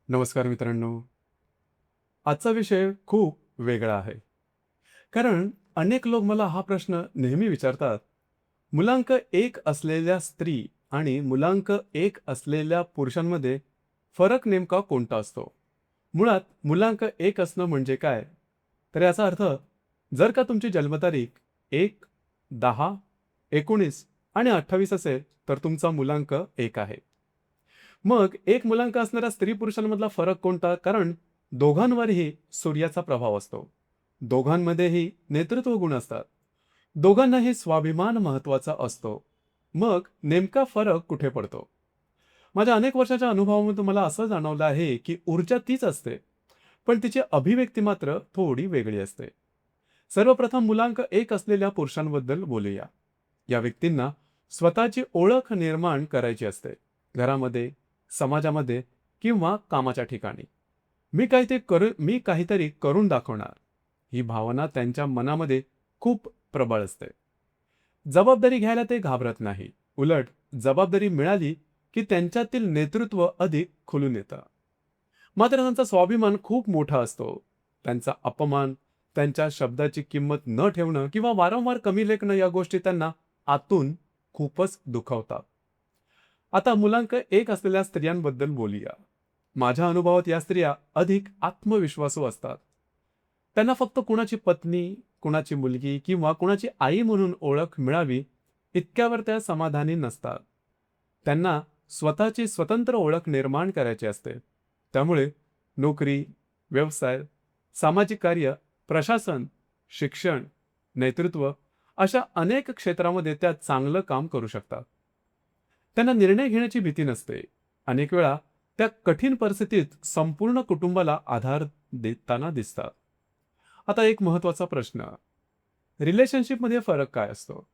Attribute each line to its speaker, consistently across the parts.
Speaker 1: नमस्कार मित्रांनो. आजचा विषय खूप वेगळा आहे. कारण अनेक लोक मला हा प्रश्न नेहमी विचारतात. मुलांक एक असलेल्या स्त्री आणि मुलांक एक असलेल्या पुरुषांमध्ये फरक नेमका कोणता असतो? मुळात मुलांक एक असणं म्हणजे काय? तर याचा अर्थ जर का तुमची जन्मतारीख 1, 10, 19 आणि 28 असेल तर तुमचा मुलांक 1 आहे. मग एक मुलांक असणाऱ्या स्त्री पुरुषांमधला फरक कोणता? कारण दोघांवरही सूर्याचा प्रभाव असतो. दोघांमध्येही नेतृत्व गुण असतात. दोघांनाही स्वाभिमान महत्वाचा असतो. मग नेमका फरक कुठे पडतो? माझ्या अनेक वर्षाच्या अनुभवामधून मला असं जाणवलं आहे की ऊर्जा तीच असते, पण तिची अभिव्यक्ती मात्र थोडी वेगळी असते. सर्वप्रथम मुलांक एक असलेल्या पुरुषांबद्दल बोलूया. या व्यक्तींना स्वतःची ओळख निर्माण करायची असते. घरामध्ये, समाजामध्ये किंवा कामाच्या ठिकाणी. मी काहीतरी करून दाखवणार. ही भावना त्यांच्या मनामध्ये खूप प्रबळ असते. जबाबदारी घ्यायला ते घाबरत नाही. उलट जबाबदारी मिळाली की त्यांच्यातील नेतृत्व अधिक खुलून येतं. मात्र त्यांचा स्वाभिमान खूप मोठा असतो. त्यांचा अपमान, त्यांच्या शब्दाची किंमत न ठेवणं किंवा वारंवार कमी लेखणं या गोष्टी त्यांना आतून खूपच दुखावतात. आता मुलांक एक असलेल्या स्त्रियांबद्दल बोलूया. माझ्या अनुभवात या स्त्रिया अधिक आत्मविश्वासू असतात. त्यांना फक्त कुणाची पत्नी, कुणाची मुलगी किंवा कुणाची आई म्हणून ओळख मिळावी इतक्यावर त्या समाधानी नसतात. त्यांना स्वतःची स्वतंत्र ओळख निर्माण करायची असते. त्यामुळे नोकरी, व्यवसाय, सामाजिक कार्य, प्रशासन, शिक्षण, नेतृत्व अशा अनेक क्षेत्रामध्ये त्या चांगलं काम करू शकतात. त्यांना निर्णय घेण्याची भीती नसते. अनेक वेळा त्या कठीण परिस्थितीत संपूर्ण कुटुंबाला आधार देताना दिसतात. आता एक महत्वाचा प्रश्न, रिलेशनशिपमध्ये फरक काय असतो?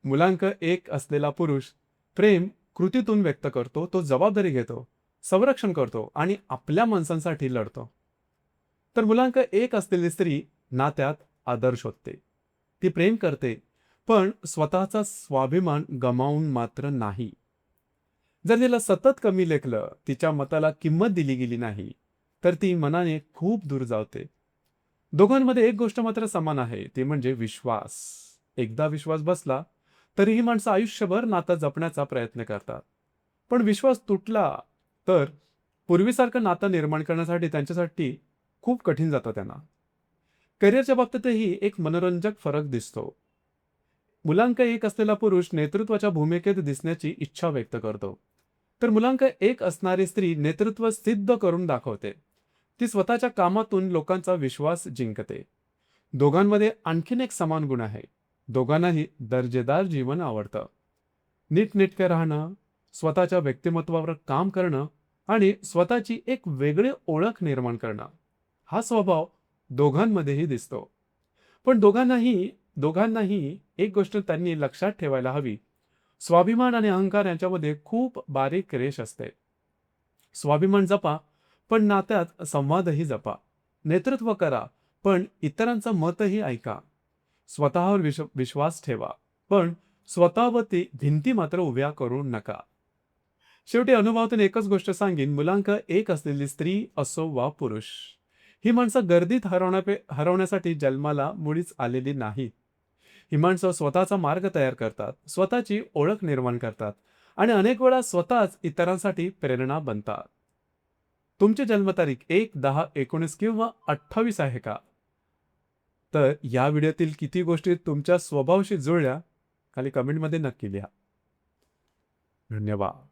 Speaker 1: मुलांक एक असलेला पुरुष प्रेम कृतीतून व्यक्त करतो, तो जबाबदारी घेतो, संरक्षण करतो आणि आपल्या माणसांसाठी लढतो. तर मुलांक एक असलेली स्त्री नात्यात आदर शोधते. ती प्रेम करते, पण स्वतःचा स्वाभिमान गमावून मात्र नाही. जर तिला सतत कमी लेखलं, तिच्या मताला किंमत दिली गेली नाही, तर ती मनाने खूप दूर जाते. दोघांमध्ये एक गोष्ट मात्र समान आहे, ती म्हणजे विश्वास. एकदा विश्वास बसला, तरीही माणसं आयुष्यभर नातं जपण्याचा प्रयत्न करतात. पण विश्वास तुटला, तर पूर्वीसारखं नातं निर्माण करण्यासाठी त्यांच्यासाठी खूप कठीण जातं त्यांना. करिअरच्या बाबतीतही एक मनोरंजक फरक दिसतो. मुलांक एक असलेला पुरुष नेतृत्वाच्या भूमिकेत दिसण्याची इच्छा व्यक्त करतो. तर मुलांक एक असणारी स्त्री नेतृत्व सिद्ध करून दाखवते. ती स्वतःच्या कामातून लोकांचा विश्वास जिंकते. दोघांमध्ये आणखीन एक समान गुण आहे. दोघांनाही दर्जेदार जीवन आवडतं. नीटनेटकं राहणं, स्वतःच्या व्यक्तिमत्वावर काम करणं आणि स्वतःची एक वेगळी ओळख निर्माण करणं, हा स्वभाव दोघांमध्येही दिसतो. पण दोघांनाही एक गोष्ट त्यांनी लक्षात ठेवायला हवी. स्वाभिमान आणि अहंकार यांच्यामध्ये खूप बारीक रेष असते. स्वाभिमान जपा, पण नात्यात संवादही जपा. नेतृत्व करा, पण इतरांचं मतही ऐका. स्वतःवर विश्वास ठेवा, पण स्वतःवरती भिंती मात्र उभ्या करू नका. शेवटी अनुभवातून एकच गोष्ट सांगीन, मुलांक एक असलेली स्त्री असो वा पुरुष, ही माणसं गर्दीत हरवण्यासाठी जन्माला मुळीच आलेली नाहीत. ही माणसं स्वतःचा मार्ग तयार करतात, स्वतःची ओळख निर्माण करतात आणि अनेक वेळा स्वतःच इतरांसाठी प्रेरणा बनतात. तुमची जन्मतारीख 1, 10, 19 किंवा 28 आहे का? तर या व्हिडिओतील किती गोष्टी तुमच्या स्वभावाशी जुळल्या, खाली कमेंटमध्ये नक्की लिहा. धन्यवाद.